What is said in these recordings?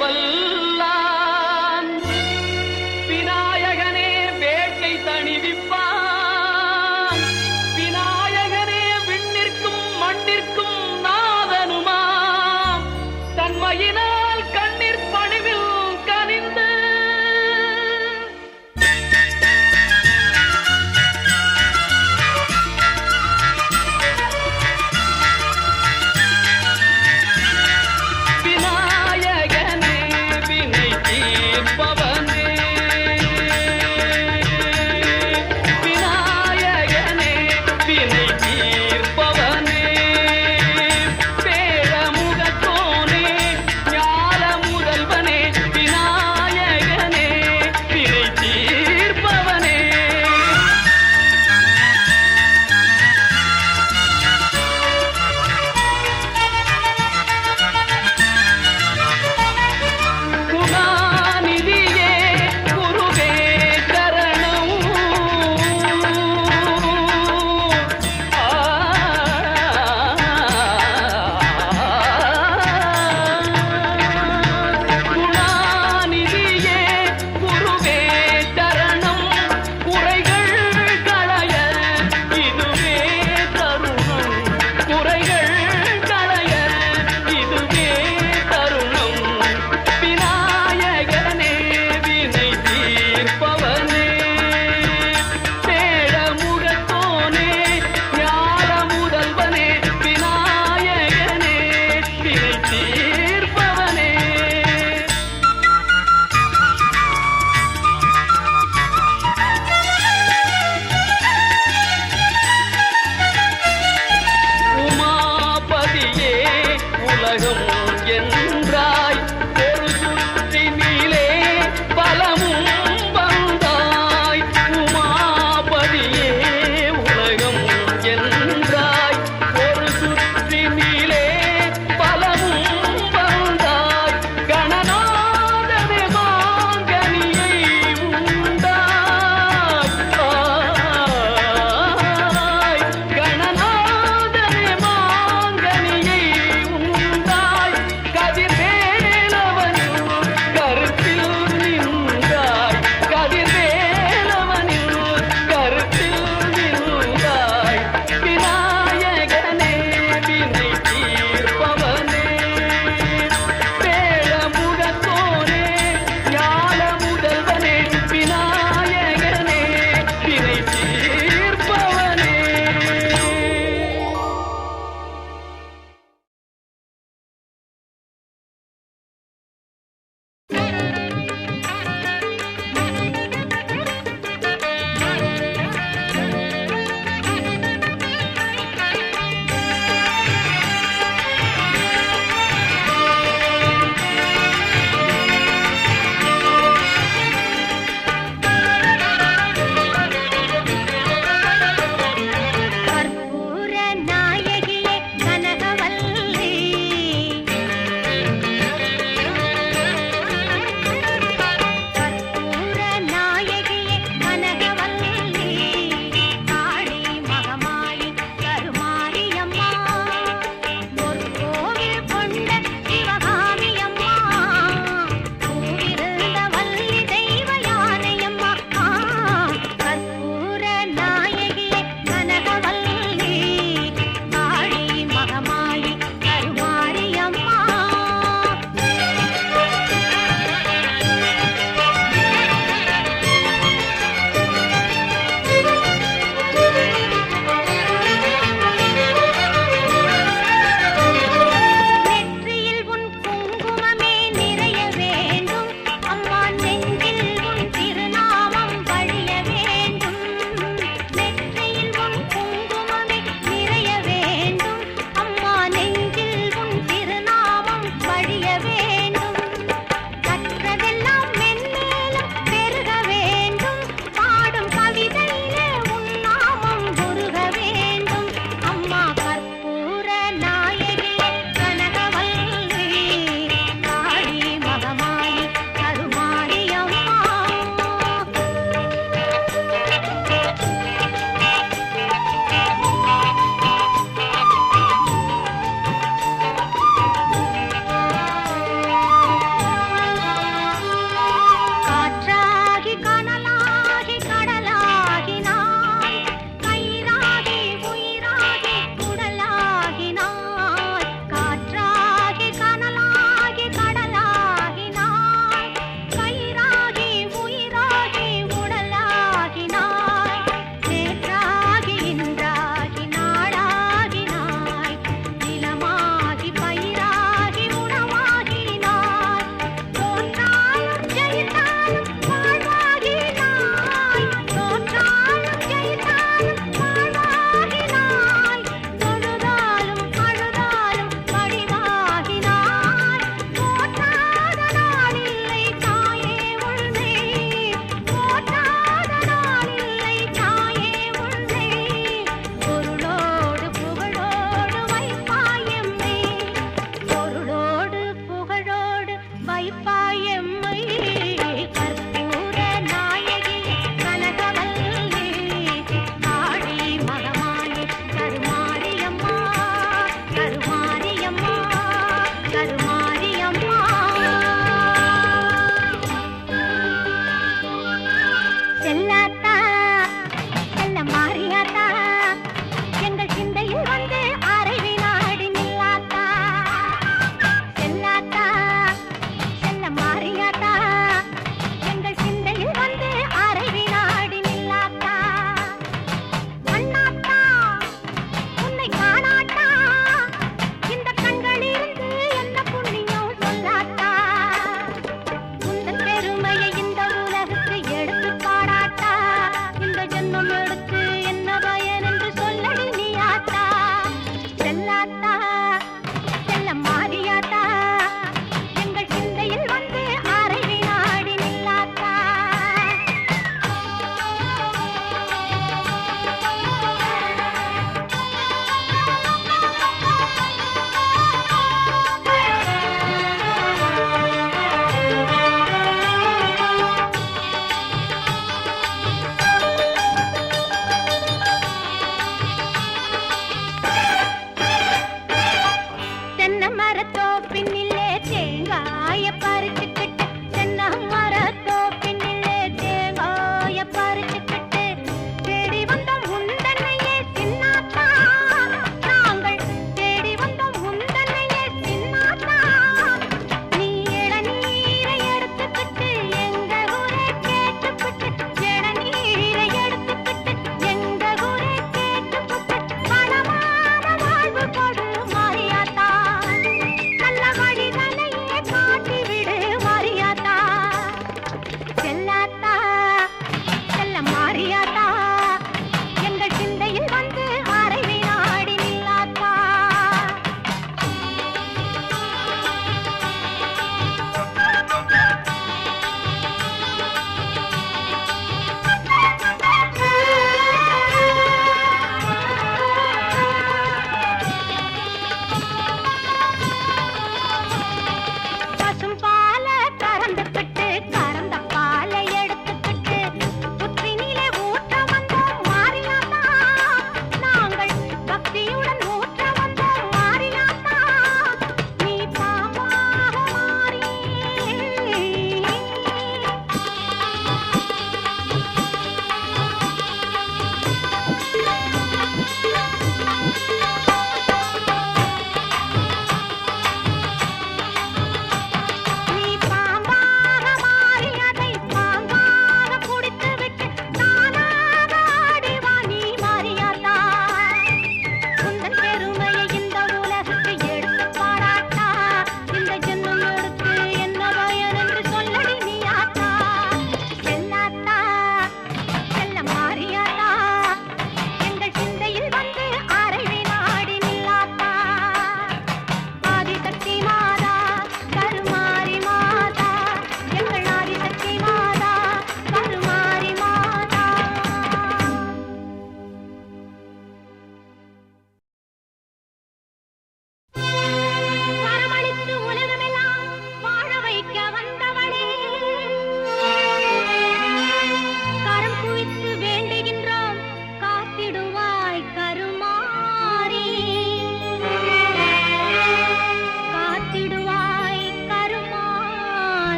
வல்லான் விநாயகனே வேட்டை தணிவிப்பான் விநாயகனே விண்ணிற்கும் மண்ணிற்கும் நாதனுமாம் தன்மையினால் கண்ணீர் பணிவில் கனிந்து விநாயகனே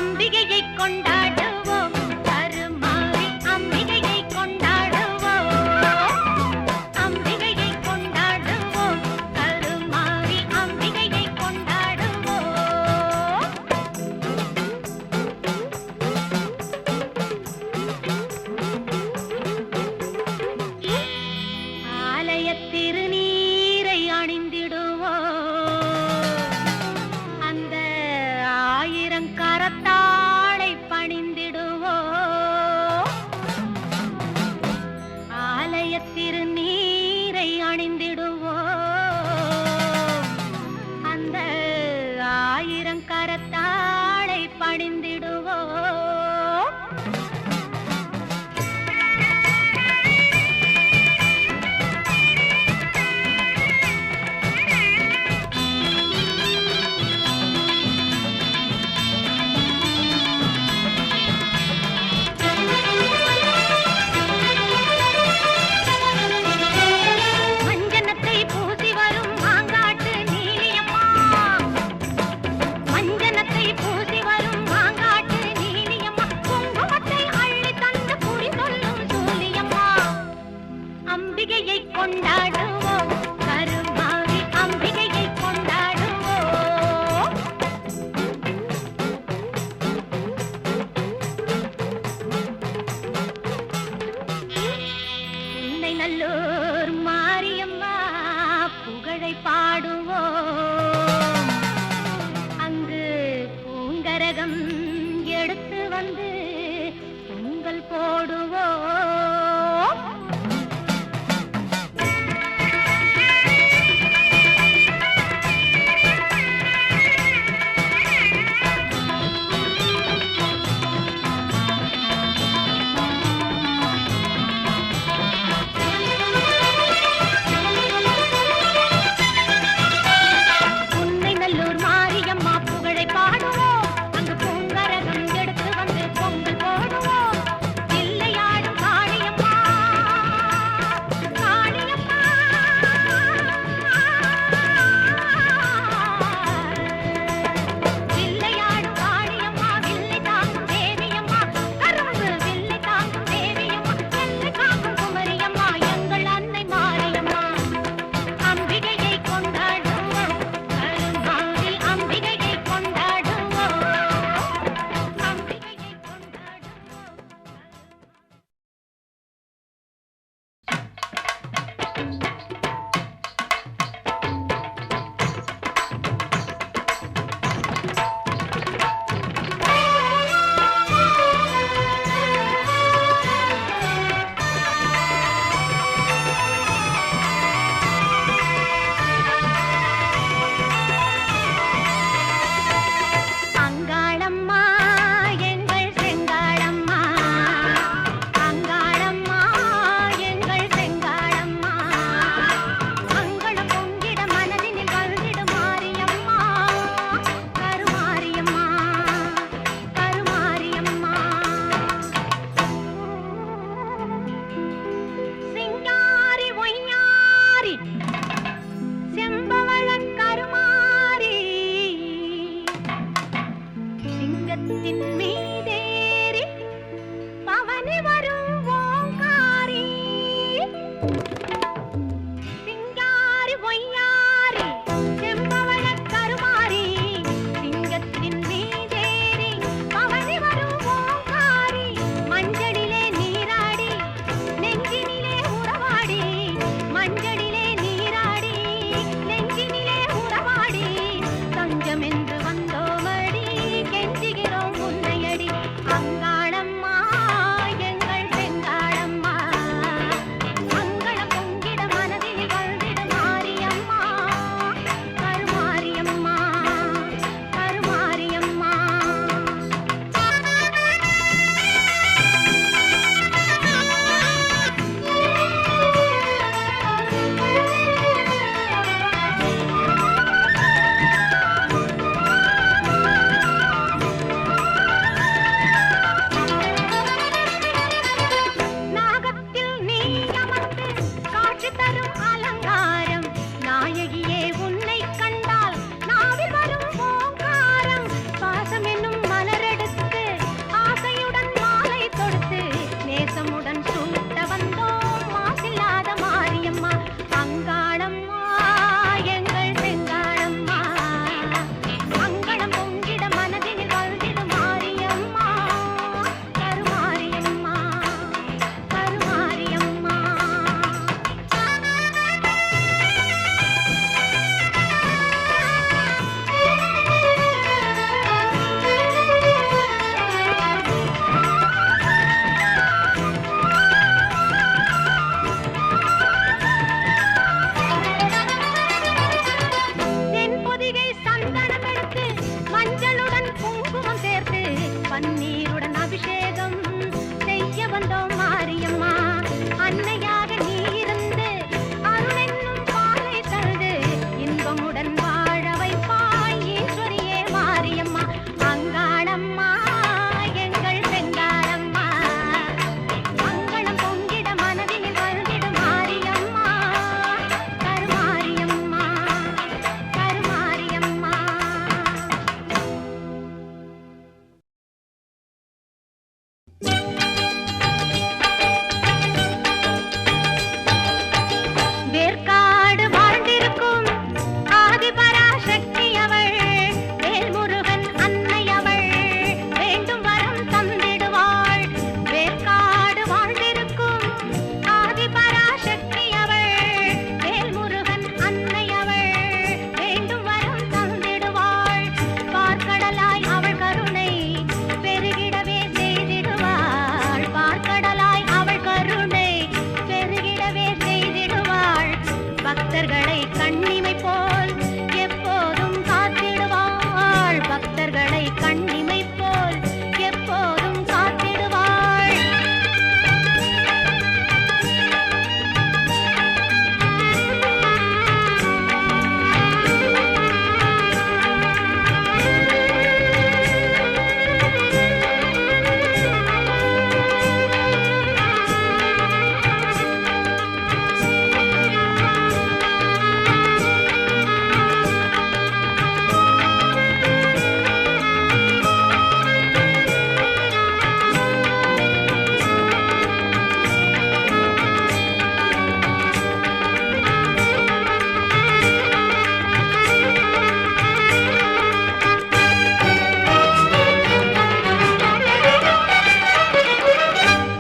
அம்பிகையை கொண்டாடுவோம் கருமாரி அம்பிகையை கொண்டாடுவோம் அம்பிகையை கொண்டாடுவோம் கருமாரி அம்பிகையை கொண்டாடுவோம் ஆலய திருநீரை அணிந்திடுவோம் அந்த ஆயிரங்கரத்தாளை பணிந்திடுவோம் ஆலய திருநீரை அணிந்திடுவோம் அந்த ஆயிரங்கரத்தாளை பணிந்திடுவோம் மஞ்சனத்தை பூசி வரும் மாங்காட்டு நீலியம்மா மஞ்சனத்தை பூசி வரும் மாங்காட்டு நீலியம்மா குங்குமத்தை அள்ளி தந்து குறி சொல்லும் சூலியம்மா அம்பிகையை கொண்டாடுவோம் கருமாரி அம்பிகையை கொண்டாடுவோம் உன்னை நல்லூர் மாரியம்மா புகழை பாடுவோம் அங்கு பூங்கரகம் எடுத்து வந்து பொங்கல் போடுவோம் உன்னை நல்லூர் மாரியம்மா புகழை பாடுவோம் அங்கு பூங்கரகம் எடுத்து வந்து பொங்கல் போடுவோம் வில்லையாடும் காளியம்மா காளியம்மா வில்லையாடும் காளியம்மா வில்லை தாங்கும் தேவியம்மா கரும்பு வில்லை தாங்கும் தேவியம்மா எல்லை காக்கும் குமரியம்மா எங்கள் அன்னை மாரியம்மா அம்பிகையை கொண்டாடுவோம் கருமாரி அம்பிகையை கொண்டாடுவோம் அம்பிகையை அங்காளம்மா எங்கள் செங்காளம்மா அங்காளம்மா எங்கள் செங்காளம்மா மங்களம் பொங்கிட மனதினில் வந்திடு மாரியம்மா கருமாரியம்மா கருமாரியம்மா சிங்காரி ஒய்யாரி செம்பவளக் கருமாரி சிங்கத்தின் மீதேறி பவனி வரும் ஓங்காரி சிங்காரி ஒய்யாரி செம்பவளக் கருமாரி சிங்கத்தின் மீதேறி பவனி வரும் ஓங்காரி மஞ்சளிலே நீராடி நெஞ்சினிலே உறவாடி மஞ்சளிலே நீராடி நெஞ்சினிலே உறவாடி தஞ்சமென்று வந்தோமடி கெஞ்சுகிறோம் உன்னையடி பன்னீருடன் அபிஷேகம் செய்ய வந்தோம் மாரியம்மா. அன்னையாக நீ இருந்து அருளென்னும் பாலை தந்து இன்பமுடன் வாழ வைப்பாய் ஈஸ்வரியே மாரியம்மா. அங்காளம்மா எங்கள் செங்காளம்மா, மங்களம் பொங்கிட மனதினில் வருந்திடு மாரியம்மா. கருமாரியம்மா கருமாரியம்மா. வேர்க்காடு வாழ்ந்திருக்கும் ஆதிபராசக்தி அவள், வேல்முருகன் அன்னை அவள், வேண்டும் வரம் தந்திடுவாள். வேர்க்காடு வாழ்ந்திருக்கும் ஆதிபராசக்தி அவள், வேல்முருகன் அன்னை அவள், வேண்டும் வரம் தந்திடுவாள். பார்க்கடலாய் அவள் கருணை பெருகிடவே செய்திடுவாள். பார்க்கடலாய் அவள் கருணை பெருகிடவே செய்திடுவாள். பக்தர்களை கண்ணிமை போல் எப்போதும் காத்திடுவாள். பக்தர்களை கண்ணிமை போல் எப்போதும் காத்திடுவாள்.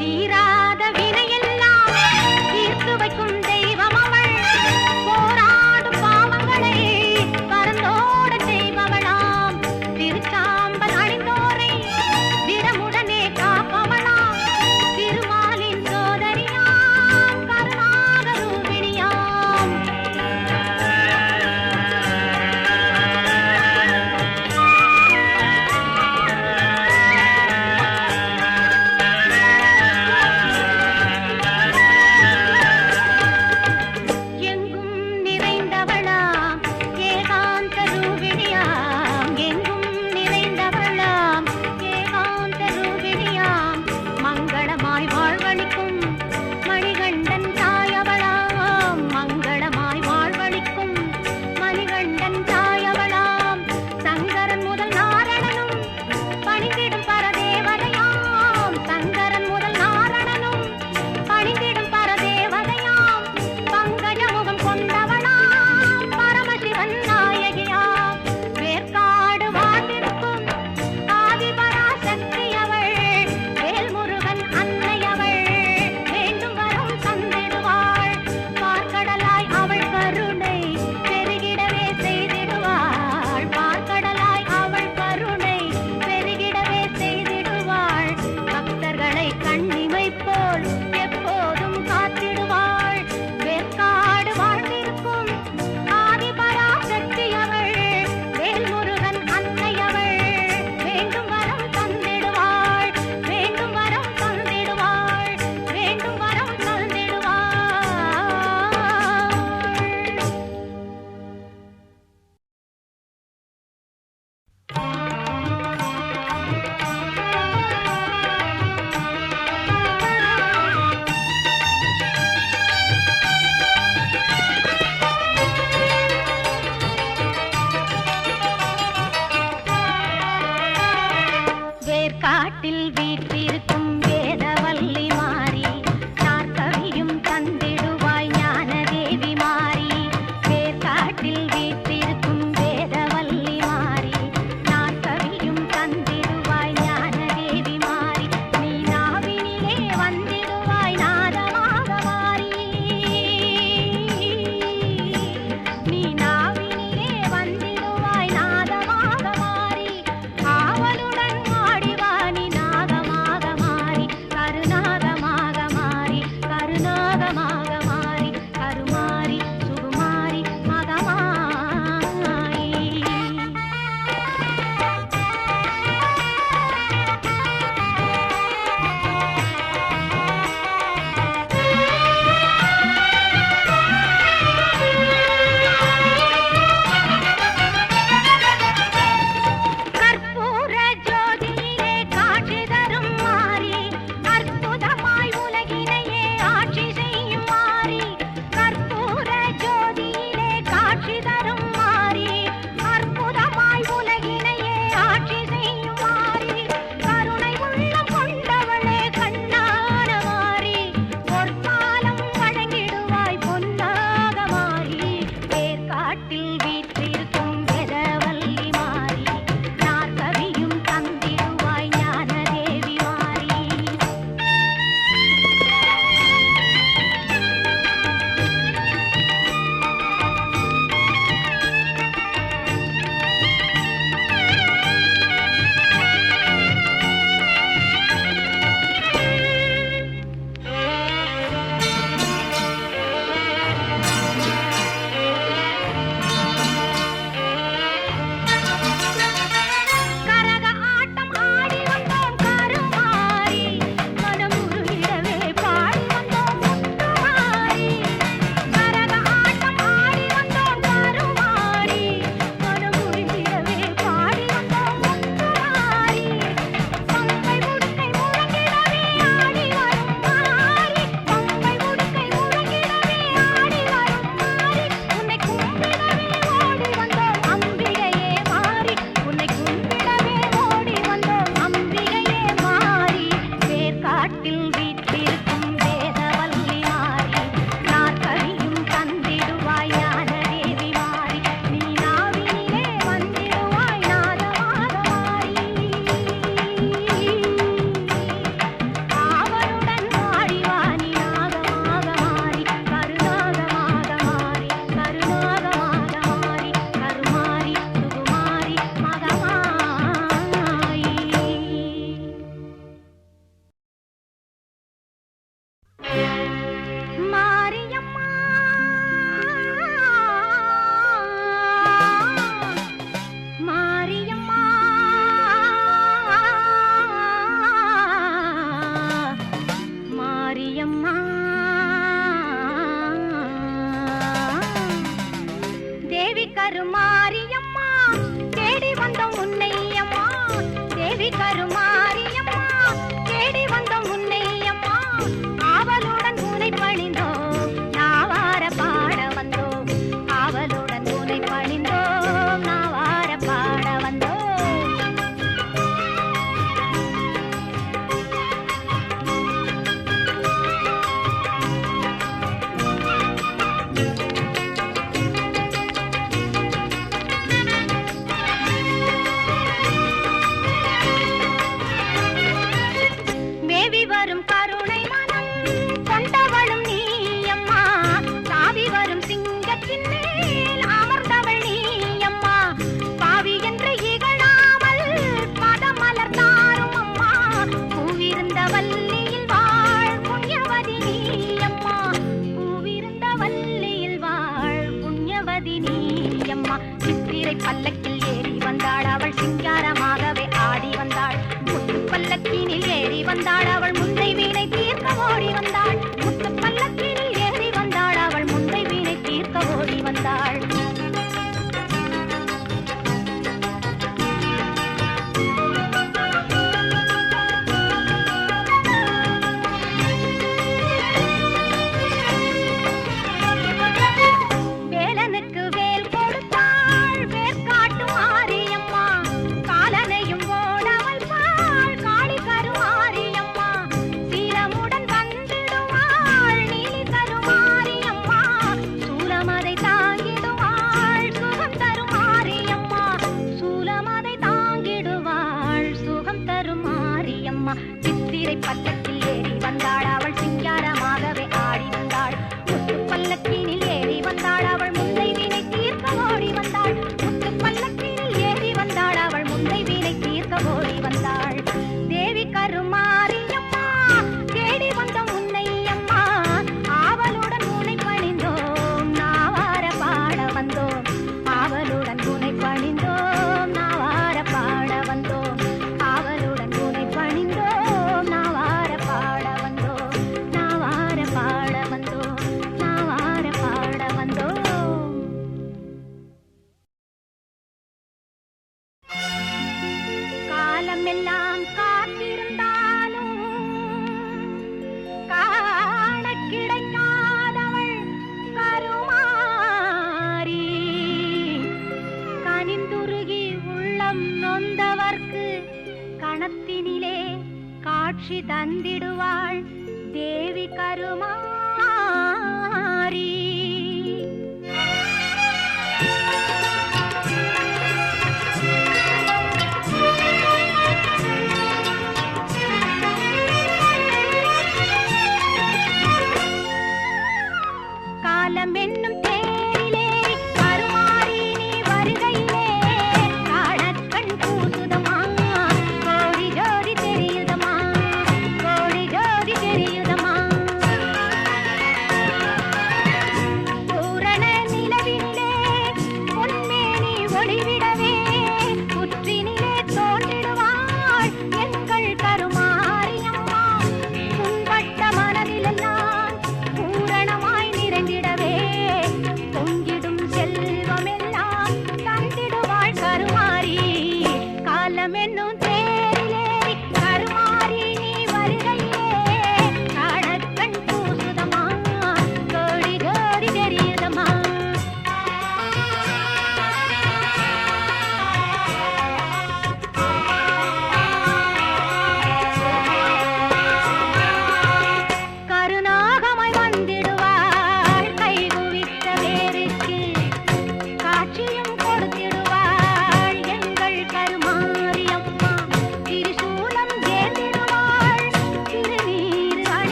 தீராத வினையெல்லாம் தீர்த்து வைக்கும் தெய்வம் அவள். போராடும் பாவங்களை பரந்தோட செய்பவளாம். திருச்சாம்பல் அணிந்தோரை திடமுடனே காப்பவளாம். திருமாலின் சோதரியாம், கருணாக ரூபிணியாம். எங்கும் நிறைந்தவளாம் ஏகாந்த ரூபிணியாம். எங்கும் நிறைந்தவளாம் ஏகாந்த ரூபிணியாம். மங்களமாய் வாழ்வளிக்கும் மணிகண்டன் தாயவளாம். மங்களமாய் வாழ்வளிக்கும் மணிகண்டன் தாயவளாம். சங்கரன் முதல் நாரணனும் பணிந்திடும் பரதேவதையாம். சங்கரன் முதல் நாரணனும் பணிந்திடும் பரதேவதையாம். பங்கஜமுகம் கொண்டவளாம், பரமசிவன் நாயகியாம். வேர்க்காடு வாழ்ந்திருக்கும் ஆதிபராசக்தி அவள், வேல்முருகன் அன்னை அவள், வேண்டும் வரம் தந்திடுவாள். பார்க்கடலாய் அவள் கருணை பெருகிடவே செய்திடுவாள். பார்க்கடலாய் அவள் கருணை பெருகிடவே செய்திடுவாள். பக்தர்களை கண்ணிமை போல் எப்போதும் காத்திடுவாள். வேர்க்காடு வாழ்ந்திருக்கும் ஆதிபராசக்தி அவள், வேல்முருகன் அன்னை அவள், வேண்டும் வரம் தந்திடுவாள். வேண்டும் வரம் தந்திடுவாள். வேண்டும் வரம் தந்திடுவாள். வேர்க்காட்டில் வீற்றிருக்கும் வேதவல்லி மாறி, நாற்கவியும் தந்திடுவாய் ஞானதேவி மாறி. வேர்க்காட்டில் வீற்றிருக்கும் வேதவல்லி மாறி, நாற்கவியும் தந்திடுவாய் ஞானதேவி மாறி. நீ நாவினிலே வந்திடுவாய் நாதமாக மாறி. நீ நாவினிலே வந்திடுவாய் நாதமாக மாறி. ஆவலுடன் ஆடிவானி நாகமாக மாறி. சித்திரை பல்லக்கில் ஏறி வந்தாள் அவள் சிங்காரமாகவே ஆடி வந்தாள் முத்து பல்லக்கினில் ஏறி வந்தாள் அவள் முந்தை வீணை தீர்க்க ஓடி வந்தாள் முத்து பல்லக்கினில் ஏறி வந்தாள் அவள் முந்தை வீணை தீர்க்க ஓடி வந்தாள் வேலனுக்கு வேல் கொடுத்தாள் வேர்க்காட்டும் ஆரியம்மா காலனையும் ஓடவள் பாள் காளி கருமாரியம்மா சீலமுடன் வந்திடுவாள் நீலி கருமாரியம்மா சூலமதை தாங்கிடுவாள் சுகம் தருமாரியம்மா சூலமதை தாங்கிடுவாள் சுகம் தருமாரியம்மா சித்திரை பல்லக்கில் ஏறி வந்தாள் அவள் சிங்காரமாகவே ஆடி வந்தாள் முத்து பல்லக்கினில் ஏறி வந்தாள் அவள் முந்தை வீணை தீர்க்க ஓடி வந்தாள் முத்து பல்லக்கினில் ஏறி வந்தாள் அவள் முந்தை வீணை தீர்க்க ஓடி வந்தாள் தேவி கருமாரியம்மா தேடி வந்தோம் உன்னை அம்மா ஆவலுடன் உன்னை பணிந்தோம் நாவார பாட வந்தோம் ஆவலுடன் உன்னை பணிந்தோம் நாவார பாட வந்தோம் ஆவலுடன் உன்னை பணிந்தோம் நாவார பாட வந்தோம் நாவார பாட வந்தோம் நாவார பாட வந்தோம் காலமெல்லாம் காத்திருந்தாலும் காண கிடைக்காதவள் கருமாரி கனிந்துருகி உள்ளம் நொந்தவர்க்கு கணத்தினிலே காட்சி தந்திடுவாள் தேவி கருமாரி காலம் என்னும் தேரிலேறி கருமாரி நீ வருகையிலே காணக்கண் கூசுதமா கோடி ஜோதி தெரியுதமா கோடி ஜோதி தெரியுதமா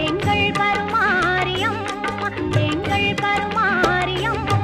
எங்கள் கருமாரியம்மா, எங்கள் கருமாரியம்மா.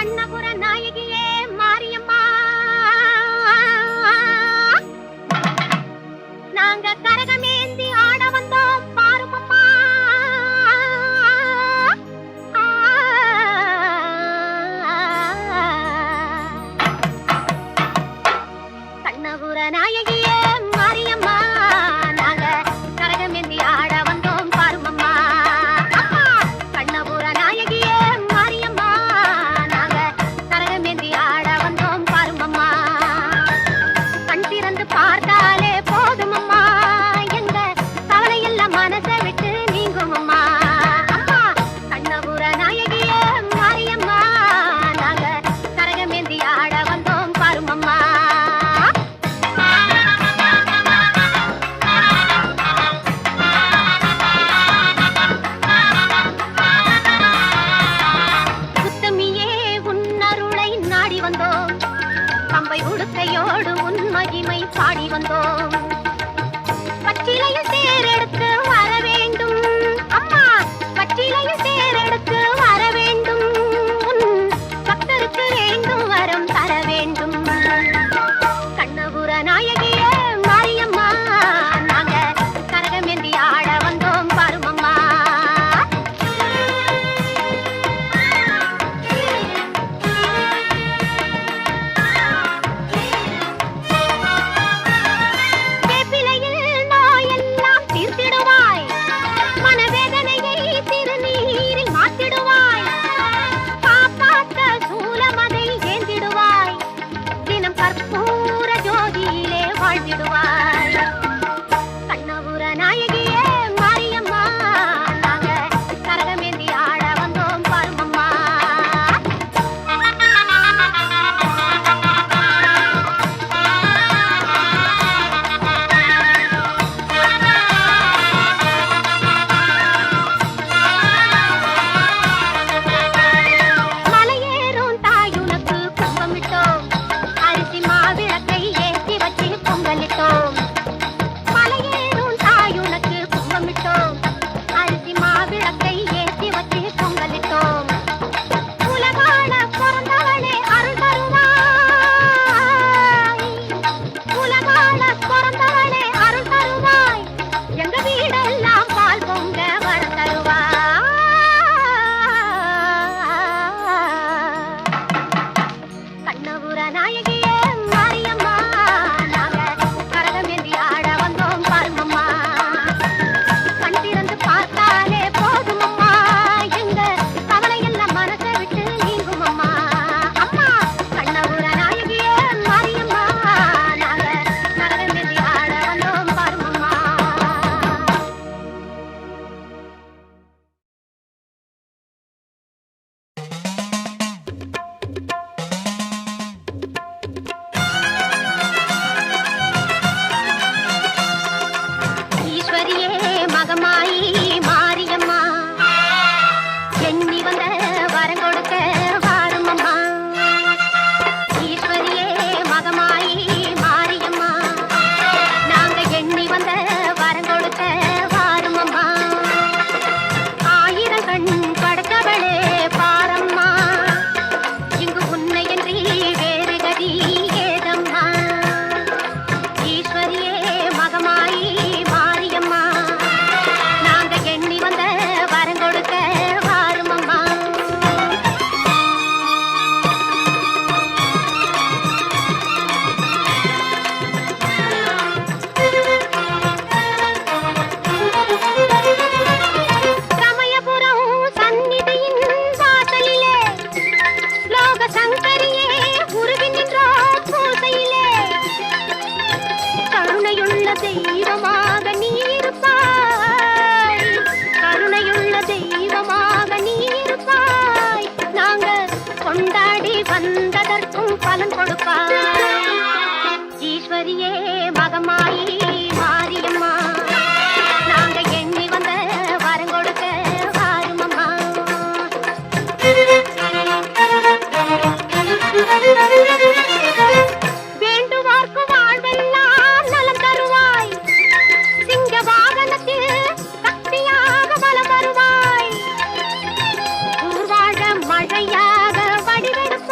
கண்ணபுர நாயகியே மாரியம்மா, நாங்க கரகமேந்தி ஆட வந்தோம் பாருமம்மா. கண்ணபுர நாயகியே மாரியம்மா, நாங்க கரகமேந்தி ஆட வந்தோம் பாருமம்மா. கண்ணபுர நாயகியே மாரியம்மா, நாங்க கரகமேந்தி ஆட வந்தோம் பாருமம்மா. கண் திறந்து பார்த்தாலே போதுமம்மா, எங்க கவலையெல்லாம் மனசை விட்டு நீங்குமம்மா. அம்மா கண்ணபுர நாயகியே மாரியம்மா, நாங்க கரகமேந்தி ஆட வந்தோம் பாருமம்மா. உத்தமியே உன் அருளை நாடி வந்தோம், பம்பை உடுக்கையோடு உன் மகிமை பாடி வந்தோம். பச்சிலையில் தேரெடுத்து வர வேண்டும் அம்மா, பச்சிலையில் தேரெடுத்து வர வேண்டும். உன் பக்தருக்கு வேண்டும் வரம் தர வேண்டும். கண்ணபுர நாயகியே மாரியம்மா, நாங்க கரகமேந்தி ஆட வந்தோம் பாருமம்மா. வேப்பிலையில் நோயெல்லாம் தீர்த்திடுவாய், மனவேதனையை திருநீரில் மாற்றிடுவாய். காப்பாற்ற சூலமதை ஏந்திடுவாய், தினம் கற்பூர ஜோதியிலே வாழ்ந்திடுவாய். கண்ணபுர நாயகியே மாரியம்மா, நாங்க கரகமேந்தி ஆட வந்தோம் பாருமம்மா. மலையேறும் தாயுனக்கு கும்பமிட்டோம், அரிசி மாவிளக்கை ஏற்றி வச்சு பொங்கலிட்டோம். மலையேறும் தாயுனக்கு கும்பமிட்டோம், அரிசி மாவிளக்கை ஏற்றி வச்சு பொங்கலிட்டோம். உலகாள பிறந்தவளே அருள் தருவாய், உலகாள பிறந்தவளே அருள் தருவாய். எங்க வீடெல்லாம் பால் பொங்க வர தருவாய். கண்ணபுர நாயகியே மாரியம்மா, நாங்க கரகமேந்தி ஆட வந்தோம் பாருமம்மா. கண் திறந்து பார்த்தாலே போதுமம்மா, எங்க கவலையெல்லாம் மனசை விட்டு நீங்குமம்மா. அம்மா கண்ணபுர நாயகியே மாரியம்மா, நாங்க கரகமேந்தி ஆட வந்தோம் பாருமம்மா. ஈஸ்வரியே மகமாயி மாரியம்மா, எண்ணி வந்த வரம் கொடுக்க வாருமம்மா. ஈஸ்வரியே மகமாயி மாரியம்மா, நாங்க எண்ணி வந்த வரம் கொடுக்க வாருமம்மா. ஆயிரம் கண் படைத்தவளே பாரம்மா, இங்கு உன்னையன்றி வேறு கதி ஏதம்மா. ஈஸ்வரியே மகமாயி மாரியம்மா, நாங்க எண்ணி வந்த வரம் கொடுக்க வாருமம்மா. சமயபுரம் சந்நிதியின் வாசலிலே லோக சங்கரியே உருகி நின்றோம் பூசையிலே. கருணையுள்ள தெய்வமாக நீ இருப்பாய், கருணையுள்ள தெய்வமாக நீ இருப்பாய். நாங்க கொண்டாடி வந்ததற்கும் பலன் கொடுப்பாய். ஈஸ்வரியே மகமாயி மாரியம்மா, நாங்க எண்ணி வந்த வரம் கொடுக்க வாருமம்மா. வேண்டுவார்க்கு வாழ்வெல்லாம் நலம் தருவாய், சிங்க வாகனத்தில் சக்தியாக பலம் வருவாய். ஊர்வாழ மழையாக வடிவெடுப்பாய்,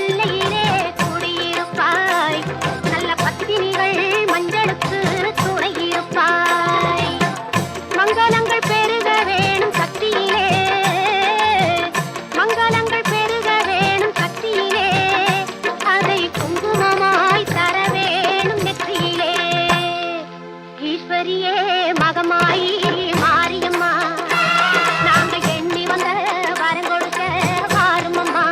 கொல்லையிலே குடியிருப்பாய் நல்ல பத்தினிகள் மஞ்சளுக்கு துணையிருப்பாய் மங்களங்கள் பெருக வேணும் சக்தியிலே மங்களங்கள் பெருக வேணும் சக்தியிலே அதை குங்குமமாய் தர வேணும் நெற்றியிலே ஈஸ்வரியே மகமாயி மாரியம்மா நாங்க எண்ணி வந்த வரம் கொடுக்க வாருமம்மா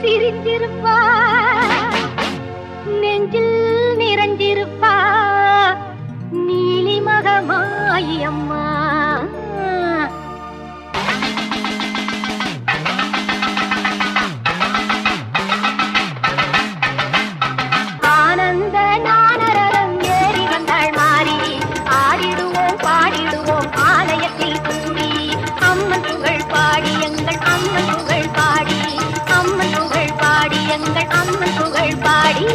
சிரிஞ்சிருப்பா நெஞ்சில் நிறைஞ்சிருப்பா நீலி மகமாயி அம்மா ஆனந்த ஞானரதம் ஏறி வந்தாள் மாறி ஆடிடுவோம் பாடிடுவோம் ஆலயத்தில் கூடி அம்மன் புகழ் பாடி எங்கள் அம்மன் புகழ் பாடி அம்மன் புகழ் பாடி எங்கள் அம்மன் புகழ் பாடி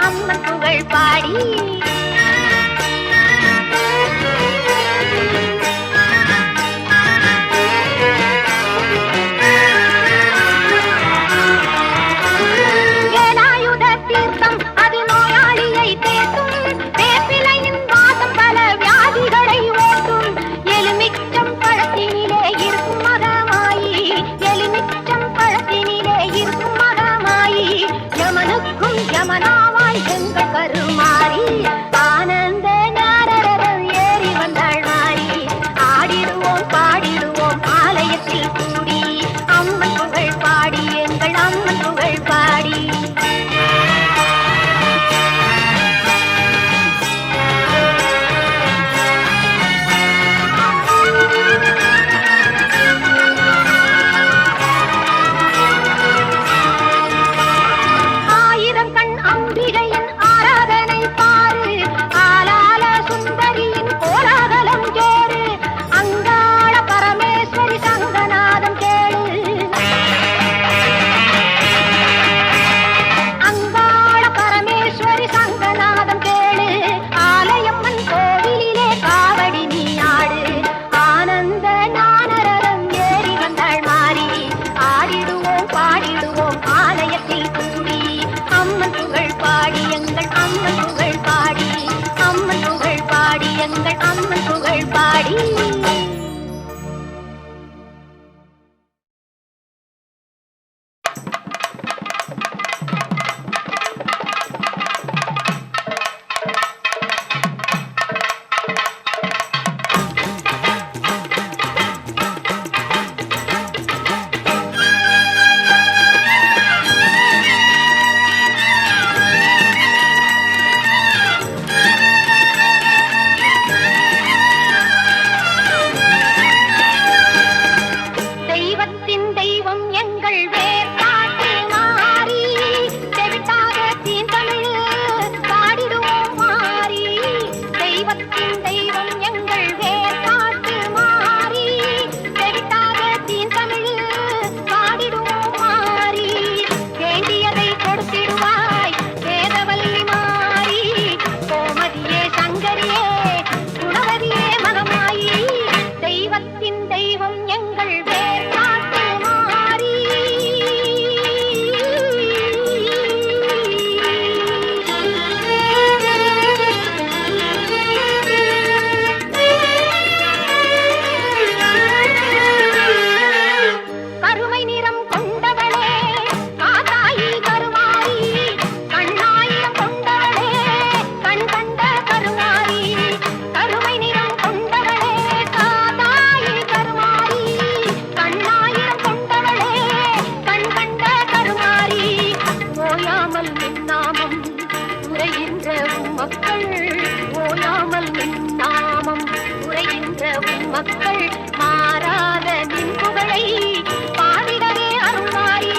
அம்மன் புகழ் பாடி வேலாயுத தீர்த்தம் அது நோயாளியை தேற்றும் வேப்பிலையின் வாசம் பல வியாதிகளை ஓட்டும் எலுமிச்சம் பழத்தினிலே இருக்கும் மகமாயி எலுமிச்சம் பழத்தினிலே இருக்கும் மகமாயி யமனுக்கும் யமனா எங்கள் கருமாறி ஆனந்த ஞானரதம் ஏறி வந்தாள் மாறி ஆடிடுவோம் பாடிடுவோம் ஆலயத்தில் கூடி அம்மன் புகழ் பாடி எங்கள் அம்மன் புகழ் பாடி எங்கள் அம்மன் புகழ் பாடி மக்கள் மாறாத நின் புகழை பாடிடவே அருள்மாறி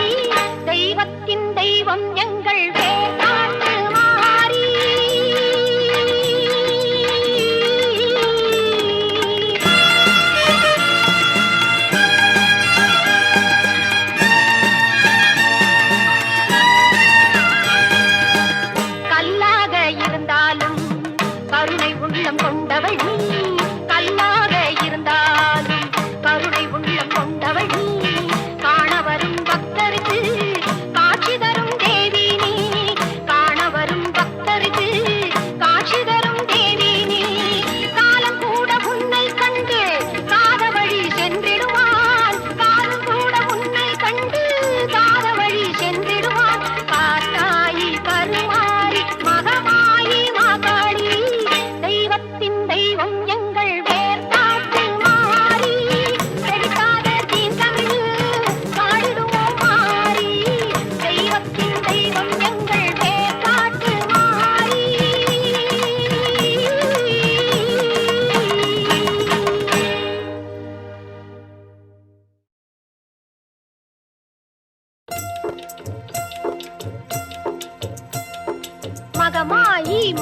தெய்வத்தின் தெய்வம் எங்கள் வேதாட்டு மாறி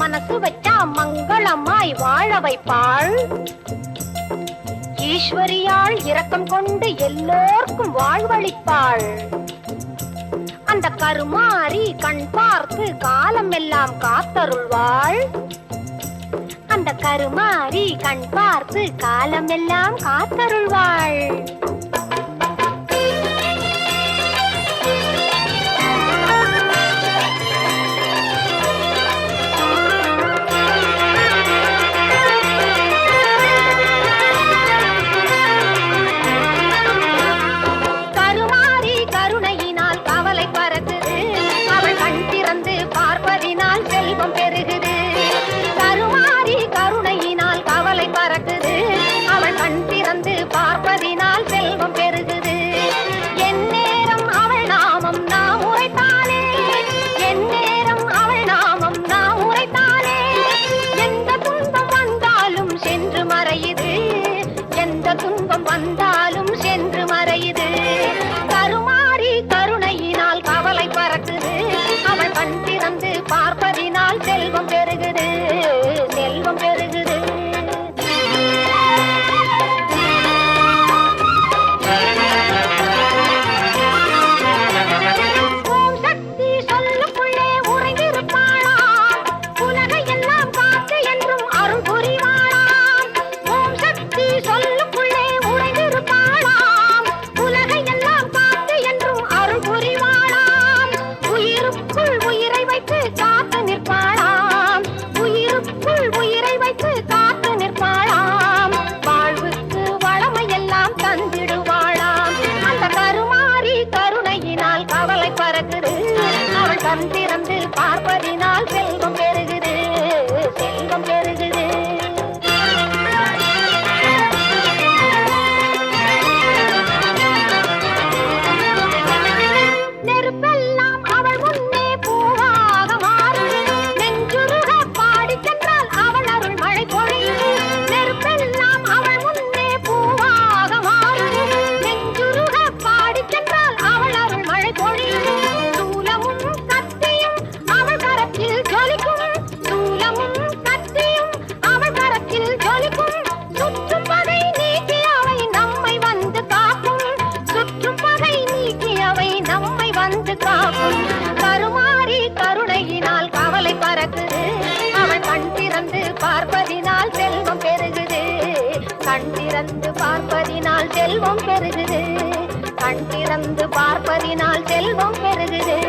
மனசு வச்சா மங்களமாய் வாழ வைப்பாள். ஈஸ்வரியாள் இரக்கம் கொண்டு எல்லோர்க்கும் வாழ்வளிப்பாள். அந்த கருமாரி கண் பார்த்து காலம் எல்லாம் காத்தருள்வாள். அந்த கருமாரி கண் பார்த்து காலம் எல்லாம் காத்தருள்வாள். பார்ப்பதினால் செல்வம் பெருகுது. எந்நேரம் அவள் நாமம் நாம் உரைத்தாலே, எந்நேரம் அவள் நாமம் நாம் உரைத்தாலே, எந்த துன்பம் வந்தாலும் சென்று மறையுது, எந்த துன்பம் வந்தாலும் சென்று மறையுது. கருமாரி கருணையினால் கவலை பறக்குது. அவள் கண் திறந்து பார்ப்பதினால் செல்வம் பெருகுது, செல்வம் பெருகுது. கண் திறந்து பார்ப்பதினால் செல்வம் பெருகுது, செல்வம் பெருகுது. நெருப்பெல்லாம் அவள் முன்னே பூவாக மாறும். நெஞ்சுருக பாடி சென்றால் அவள் அருள் மழை பொழியும். நெருப்பெல்லாம் அவள் முன்னே பூவாக மாறும். நெஞ்சுருக பாடி சென்றால் அவள் அருள் மழை பொழியும். கருமாரி கருணையினால் கவலை பறக்குது. அவள் கண் திறந்து பார்ப்பதினால் செல்வம் பெருகுது. கண் திறந்து பார்ப்பதினால் செல்வம் பெருகுது. கண் திறந்து பார்ப்பதினால் செல்வம் பெருகுது.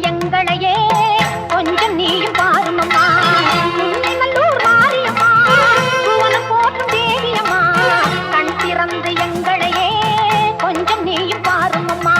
எங்களையே கொஞ்சம் நீயும் பாருமம்மா. நல்லூர் மாரியம்மா, புவனம் போற்றும் தேவியம்மா, கண் திறந்து எங்களையே கொஞ்சம் நீயும் பாருமம்மா.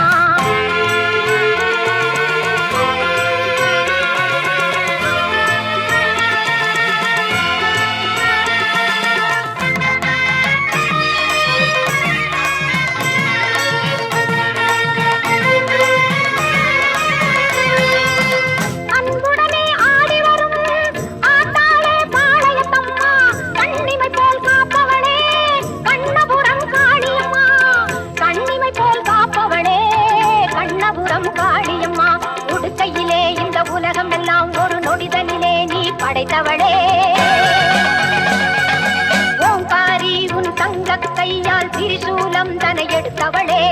உலகம் எல்லாம் ஒரு நொடிதலிலே நீ படைத்தவளே. ஓங்காரி உன் தங்க கையால் திரிசூலம் தனை எடுத்தவளே.